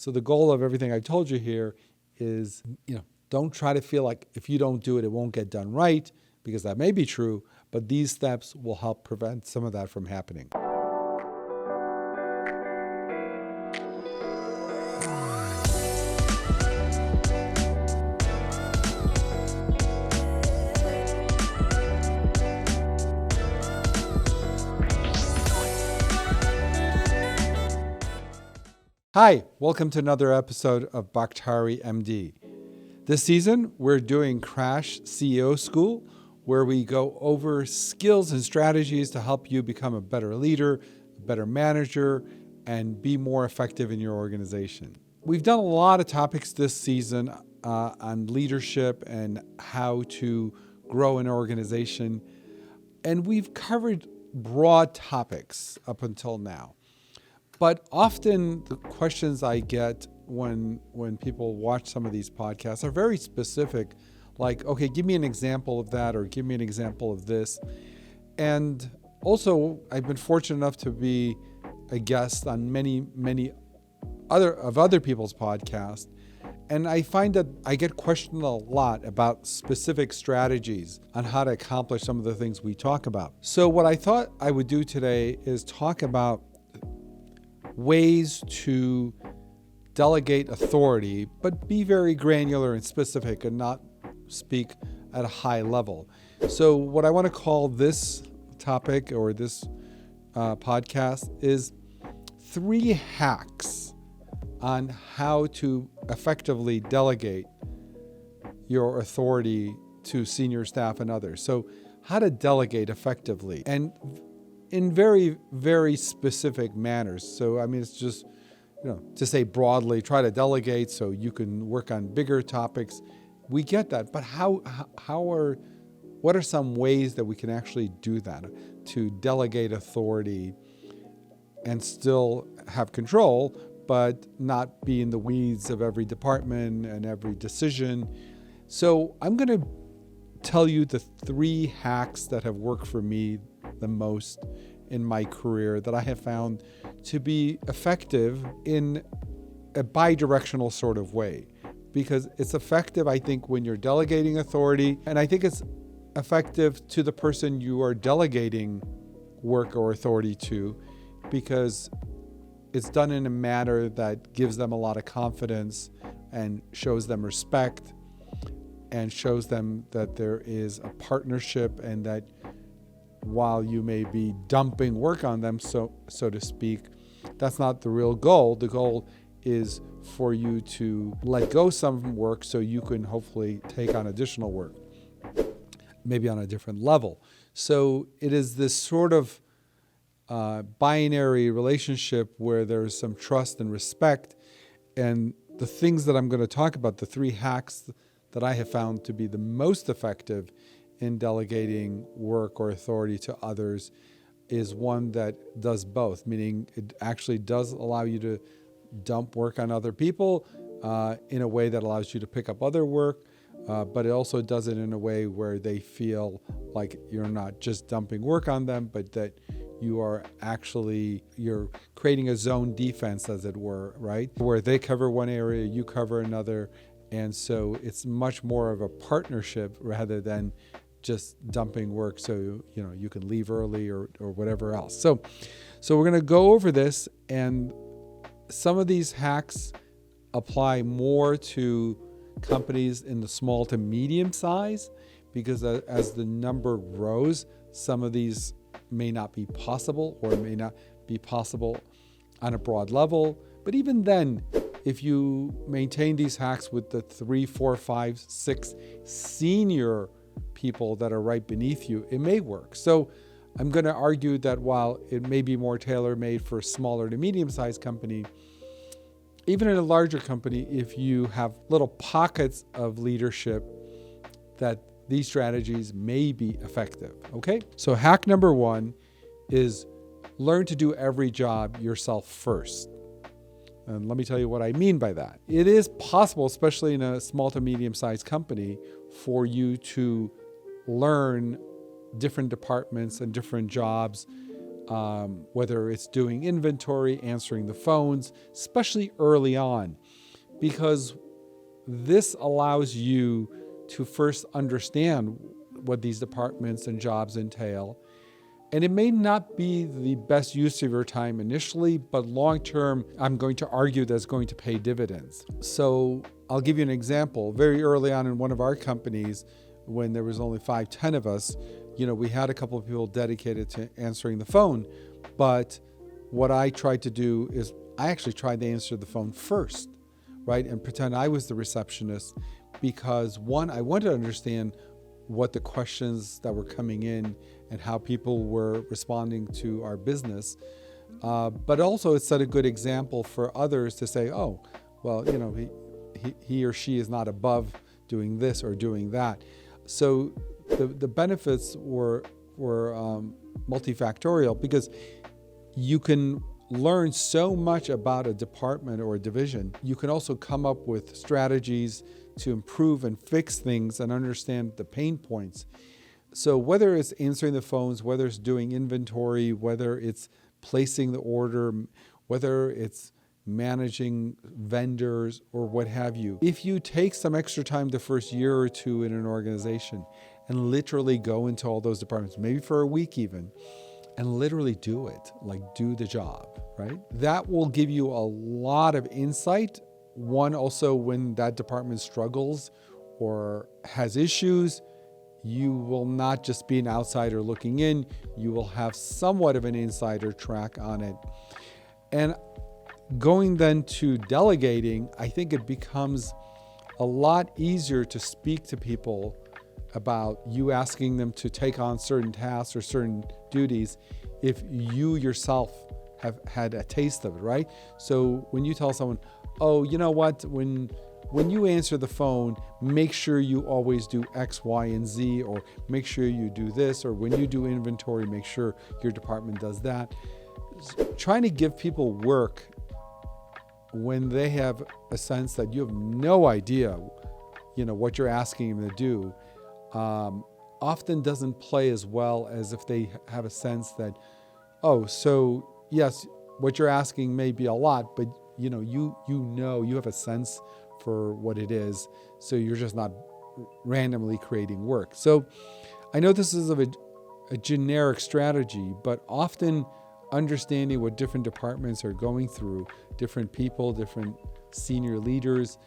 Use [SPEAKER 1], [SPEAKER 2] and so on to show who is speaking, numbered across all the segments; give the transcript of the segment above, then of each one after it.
[SPEAKER 1] So the goal of everything I told you here is, don't try to feel like if you don't do it, it won't get done right, because that may be true, but these steps will help prevent some of that from happening. Hi, welcome to another episode of Baktari MD. This season, we're doing Crash CEO School, where we go over skills and strategies to help you become a better leader, a better manager, and be more effective in your organization. We've done a lot of topics this season on leadership and how to grow an organization, and we've covered broad topics up until now. But often the questions I get when people watch some of these podcasts are very specific, like, okay, give me an example of that, or give me an example of this. And also, I've been fortunate enough to be a guest on many other people's podcasts. And I find that I get questioned a lot about specific strategies on how to accomplish some of the things we talk about. So what I thought I would do today is talk about ways to delegate authority, but be very granular and specific and not speak at a high level. So what I want to call this topic or this podcast is 3 hacks on how to effectively delegate your authority to senior staff and others. So how to delegate effectively and in very, very specific manners. So, it's just, to say broadly, try to delegate so you can work on bigger topics. We get that, but what are some ways that we can actually do that to delegate authority and still have control, but not be in the weeds of every department and every decision? So I'm going to tell you the 3 hacks that have worked for me the most in my career that I have found to be effective in a bi-directional sort of way. Because it's effective, I think, when you're delegating authority, and I think it's effective to the person you are delegating work or authority to, because it's done in a manner that gives them a lot of confidence and shows them respect and shows them that there is a partnership, and that while you may be dumping work on them, so to speak, that's not the real goal. The goal is for you to let go some work so you can hopefully take on additional work, maybe on a different level. So it is this sort of binary relationship where there's some trust and respect. And the things that I'm going to talk about, the 3 hacks that I have found to be the most effective in delegating work or authority to others, is one that does both, meaning it actually does allow you to dump work on other people in a way that allows you to pick up other work, but it also does it in a way where they feel like you're not just dumping work on them, but that you're creating a zone defense, as it were, right? Where they cover one area, you cover another. And so it's much more of a partnership rather than just dumping work so you can leave early or whatever else. So we're going to go over this, and some of these hacks apply more to companies in the small to medium size, because as the number grows, some of these may not be possible, or may not be possible on a broad level. But even then, if you maintain these hacks with the 3, 4, 5, 6 senior people that are right beneath you, it may work. So I'm going to argue that while it may be more tailor-made for a smaller to medium-sized company, even in a larger company, if you have little pockets of leadership, that these strategies may be effective. Okay? So hack number 1 is learn to do every job yourself first. And let me tell you what I mean by that. It is possible, especially in a small to medium-sized company, for you to learn different departments and different jobs whether it's doing inventory, answering the phones, especially early on, because this allows you to first understand what these departments and jobs entail. And it may not be the best use of your time initially, but long-term, I'm going to argue that's going to pay dividends. So I'll give you an example. Very early on in one of our companies, when there was only 5-10 of us, we had a couple of people dedicated to answering the phone. But what I tried to do is I actually tried to answer the phone first, right? And pretend I was the receptionist because one, I wanted to understand what the questions that were coming in and how people were responding to our business. But also it set a good example for others to say, oh, well, he or she is not above doing this or doing that. So the benefits were multifactorial because you can learn so much about a department or a division. You can also come up with strategies to improve and fix things and understand the pain points. So whether it's answering the phones, whether it's doing inventory, whether it's placing the order, whether it's managing vendors or what have you, if you take some extra time the first year or two in an organization and literally go into all those departments, maybe for a week even, and literally do it, like do the job, right? That will give you a lot of insight. One, also when that department struggles or has issues, you will not just be an outsider looking in, you will have somewhat of an insider track on it. And going then to delegating, I think it becomes a lot easier to speak to people about you asking them to take on certain tasks or certain duties if you yourself have had a taste of it, right? So when you tell someone, oh, you know what, when you answer the phone, make sure you always do X, Y, and Z, or make sure you do this, or when you do inventory, make sure your department does that. Trying to give people work when they have a sense that you have no idea, what you're asking them to do, often doesn't play as well as if they have a sense that, oh, so yes, what you're asking may be a lot, but you have a sense for what it is, so you're just not randomly creating work. So I know this is a generic strategy, but often understanding what different departments are going through, different people, different senior leaders,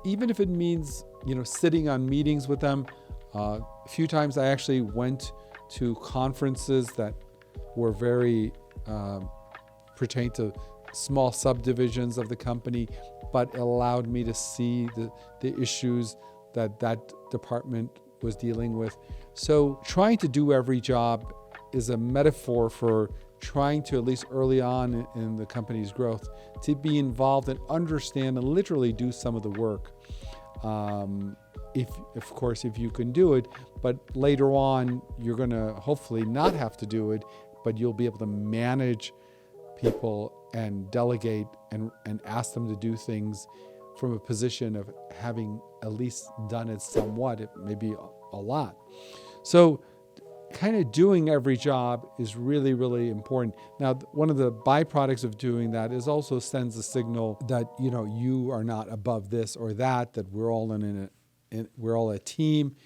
[SPEAKER 1] even if it means, sitting on meetings with them. A few times I actually went to conferences that were very pertain to small subdivisions of the company, but allowed me to see the issues that department was dealing with. So trying to do every job is a metaphor for trying to, at least early on in the company's growth, to be involved and understand and literally do some of the work. If you can do it, but later on, you're going to hopefully not have to do it, but you'll be able to manage people and delegate and ask them to do things from a position of having at least done it somewhat, it may be a lot. So kind of doing every job is really, really important. Now, one of the byproducts of doing that is also sends a signal that, you are not above this or that we're all we're all a team.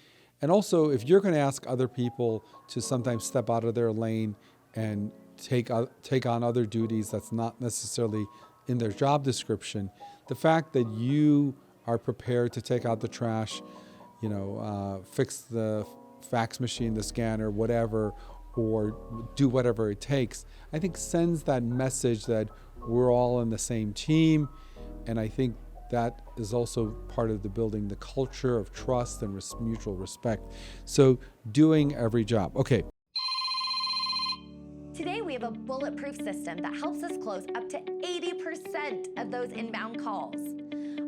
[SPEAKER 1] And also, if you're going to ask other people to sometimes step out of their lane and take on other duties that's not necessarily in their job description, the fact that you are prepared to take out the trash, fix the fax machine, the scanner, whatever, or do whatever it takes, I think sends that message that we're all in the same team. And I think that is also part of the building the culture of trust and mutual respect. So doing every job. Okay.
[SPEAKER 2] Today, we have a bulletproof system that helps us close up to 80% of those inbound calls.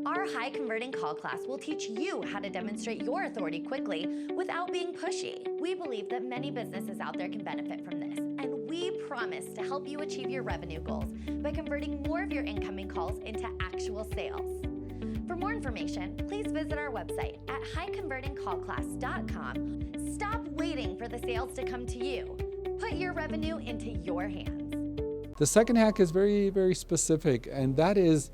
[SPEAKER 2] Our high converting call class will teach you how to demonstrate your authority quickly without being pushy. We believe that many businesses out there can benefit from this, and we promise to help you achieve your revenue goals by converting more of your incoming calls into actual sales. For more information, please visit our website at highconvertingcallclass.com. Stop waiting for the sales to come to you. Put your revenue into your hands.
[SPEAKER 1] The second hack is very, very specific, and that is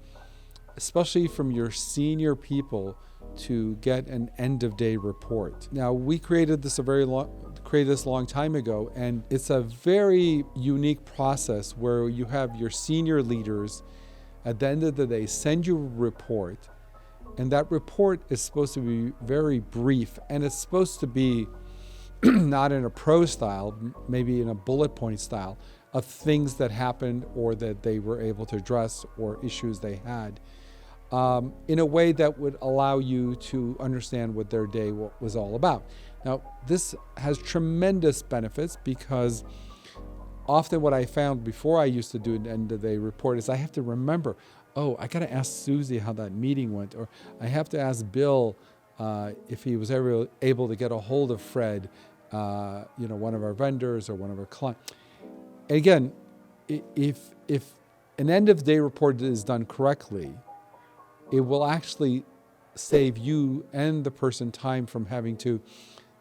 [SPEAKER 1] especially from your senior people to get an end-of-day report. Now, we created this a long time ago, and it's a very unique process where you have your senior leaders at the end of the day send you a report, and that report is supposed to be very brief, and it's supposed to be not in a prose style, maybe in a bullet point style of things that happened or that they were able to address or issues they had, in a way that would allow you to understand what their day was all about. Now, this has tremendous benefits because often what I found before I used to do an end-of-day report is I have to remember, oh, I got to ask Susie how that meeting went, or I have to ask Bill if he was ever able to get a hold of Fred, one of our vendors or one of our clients. Again, if an end-of-day report is done correctly, it will actually save you and the person time from having to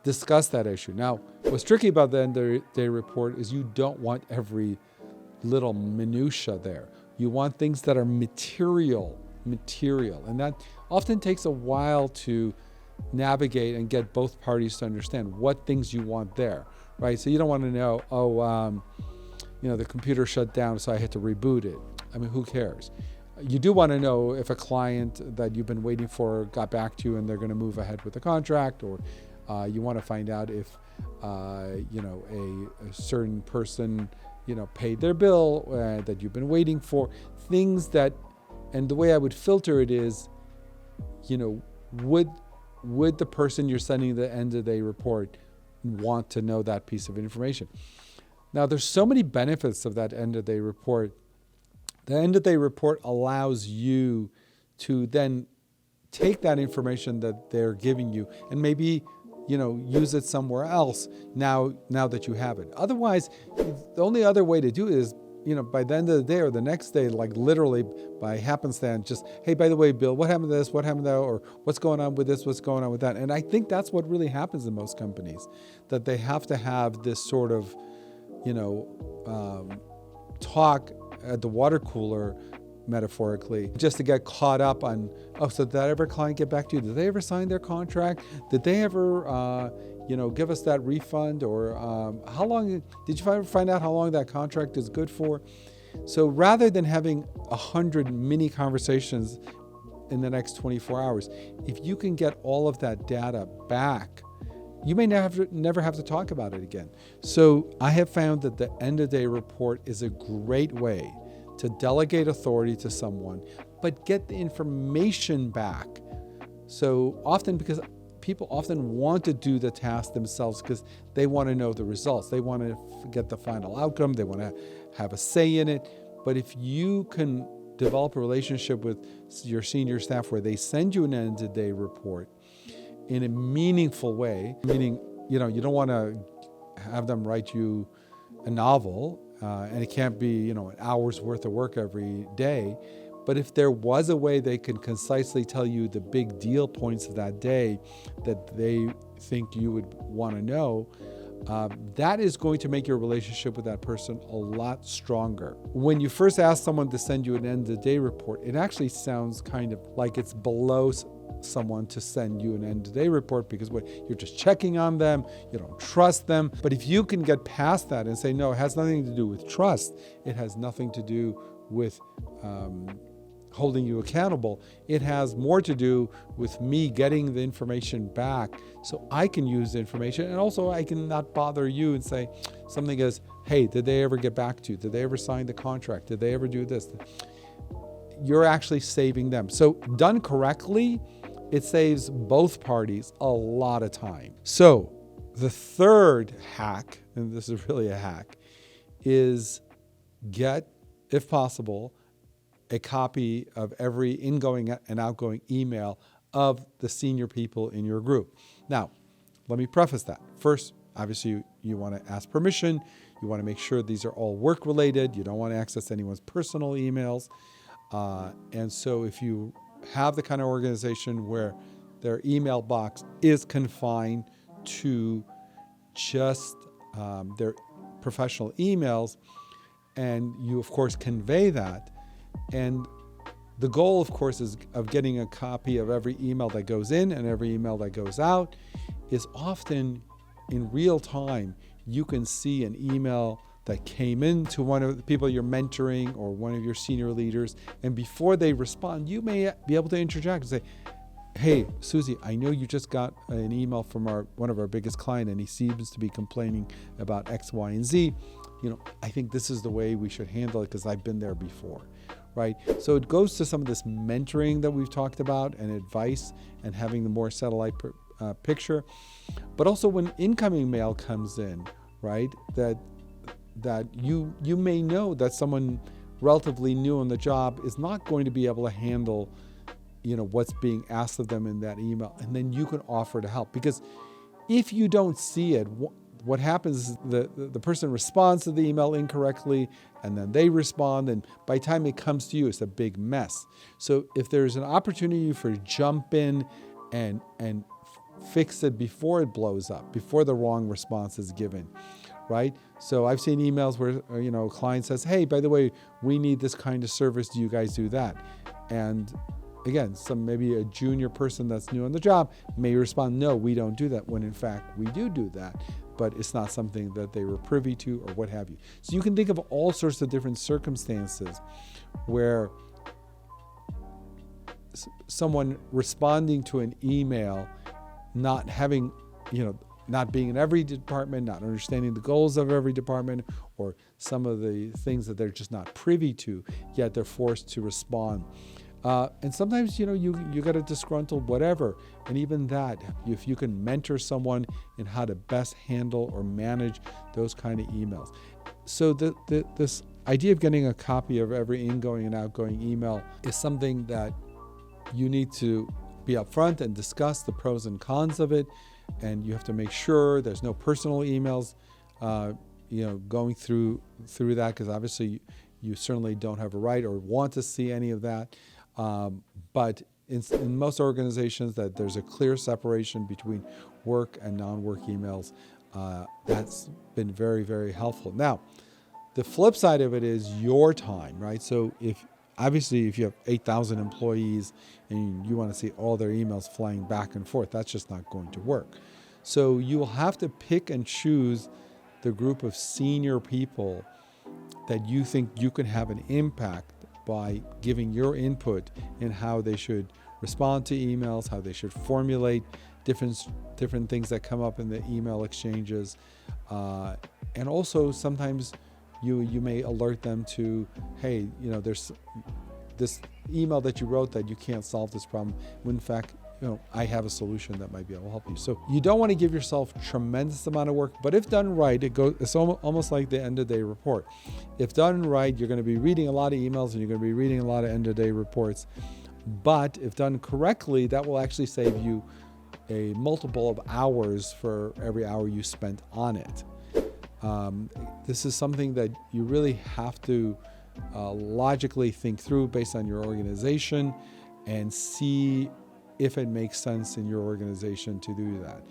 [SPEAKER 1] discuss that issue. Now, what's tricky about the end-of-day report is you don't want every little minutia there. You want things that are material, and that often takes a while to navigate and get both parties to understand what things you want there, right? So you don't want to know, the computer shut down, so I had to reboot it. I mean, who cares? You do want to know if a client that you've been waiting for got back to you and they're going to move ahead with the contract, or you want to find out if, a certain person, paid their bill that you've been waiting for. Things that, and the way I would filter it is, would the person you're sending the end-of-day report want to know that piece of information? Now, there's so many benefits of that end-of-day report. The end-of-day report allows you to then take that information that they're giving you and maybe, use it somewhere else now that you have it. Otherwise, the only other way to do it is, by the end of the day or the next day, like literally by happenstance, just, hey, by the way, Bill, what happened to this? What happened to that? Or what's going on with this? What's going on with that? And I think that's what really happens in most companies, that they have to have this sort of, talk at the water cooler, metaphorically, just to get caught up on, so did that ever client get back to you? Did they ever sign their contract? Did they ever, give us that refund? Or how long, did you find out how long that contract is good for? So rather than having 100 mini conversations in the next 24 hours, if you can get all of that data back, you may never have to talk about it again. So I have found that the end-of-day report is a great way to delegate authority to someone, but get the information back. So often, because people often want to do the task themselves because they want to know the results. They want to get the final outcome. They want to have a say in it. But if you can develop a relationship with your senior staff where they send you an end-of-day report in a meaningful way, meaning, you don't want to have them write you a novel, and it can't be, an hour's worth of work every day. But if there was a way they could concisely tell you the big deal points of that day that they think you would want to know, that is going to make your relationship with that person a lot stronger. When you first ask someone to send you an end-of-day report, it actually sounds kind of like it's below someone to send you an end-of-day report because you're just checking on them, you don't trust them. But if you can get past that and say, no, it has nothing to do with trust, it has nothing to do with holding you accountable, it has more to do with me getting the information back so I can use the information, and also I can not bother you and say something as, hey, did they ever get back to you? Did they ever sign the contract? Did they ever do this? You're actually saving them. So done correctly, it saves both parties a lot of time. So the third hack, and this is really a hack, is get, if possible, a copy of every ingoing and outgoing email of the senior people in your group. Now, let me preface that. First, obviously, you want to ask permission. You want to make sure these are all work-related. You don't want to access anyone's personal emails. And so if you have the kind of organization where their email box is confined to just their professional emails, and you, of course, convey that. And the goal, of course, is of getting a copy of every email that goes in and every email that goes out is often in real time. You can see an email that came in to one of the people you're mentoring or one of your senior leaders, and before they respond, you may be able to interject and say, hey, Susie, I know you just got an email from one of our biggest client, and he seems to be complaining about X, Y, and Z. I think this is the way we should handle it because I've been there before, right? So it goes to some of this mentoring that we've talked about and advice and having the more satellite picture. But also when incoming mail comes in, right, that you may know that someone relatively new on the job is not going to be able to handle what's being asked of them in that email, and then you can offer to help. Because if you don't see it, what happens is the person responds to the email incorrectly, and then they respond, and by the time it comes to you, it's a big mess. So if there's an opportunity for jump in and fix it before it blows up, before the wrong response is given, right? So I've seen emails where a client says, hey, by the way, we need this kind of service. Do you guys do that? And again, maybe a junior person that's new on the job may respond, no, we don't do that, when in fact we do that, but it's not something that they were privy to or what have you. So you can think of all sorts of different circumstances where someone responding to an email, not having, not being in every department, not understanding the goals of every department, or some of the things that they're just not privy to, yet they're forced to respond. And sometimes, you got a disgruntled whatever. And even that, if you can mentor someone in how to best handle or manage those kind of emails. So this idea of getting a copy of every ingoing and outgoing email is something that you need to be upfront and discuss the pros and cons of it. And you have to make sure there's no personal emails, going through that, because obviously you certainly don't have a right or want to see any of that. But in most organizations, that there's a clear separation between work and non-work emails. That's been very, very helpful. Now, the flip side of it is your time, right? So if you have 8,000 employees and you want to see all their emails flying back and forth, that's just not going to work. So you will have to pick and choose the group of senior people that you think you can have an impact by giving your input in how they should respond to emails, how they should formulate different things that come up in the email exchanges. And also sometimes you may alert them to, hey, there's this email that you wrote that you can't solve this problem, when in fact, I have a solution that might be able to help you. So you don't want to give yourself tremendous amount of work, but if done right, it's almost like the end-of-day report. If done right, you're going to be reading a lot of emails and you're going to be reading a lot of end-of-day reports. But if done correctly, that will actually save you a multiple of hours for every hour you spent on it. This is something that you really have to logically think through based on your organization and see if it makes sense in your organization to do that.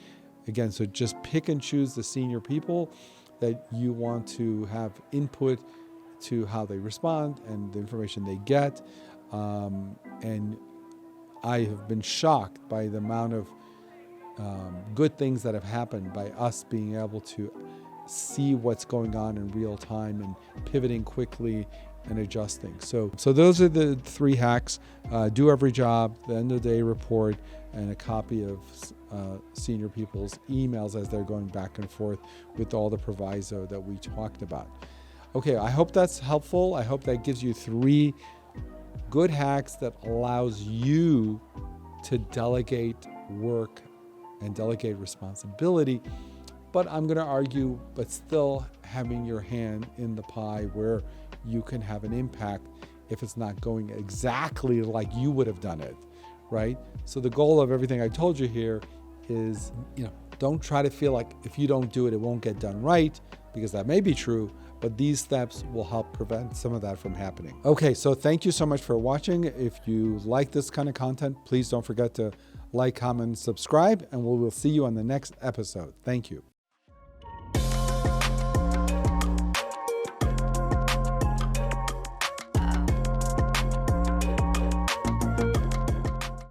[SPEAKER 1] Again, so just pick and choose the senior people that you want to have input to how they respond and the information they get. And I have been shocked by the amount of good things that have happened by us being able to see what's going on in real time and pivoting quickly and adjusting. So those are the 3 hacks: do every job, the end of the day report, and a copy of senior people's emails as they're going back and forth with all the proviso that we talked about. Okay, I hope that's helpful. I hope that gives you 3 good hacks that allows you to delegate work and delegate responsibility. But I'm going to argue, but still having your hand in the pie where you can have an impact if it's not going exactly like you would have done it, right? So the goal of everything I told you here is, don't try to feel like if you don't do it, it won't get done right, because that may be true, but these steps will help prevent some of that from happening. Okay, so thank you so much for watching. If you like this kind of content, please don't forget to like, comment, subscribe, and we will see you on the next episode. Thank you.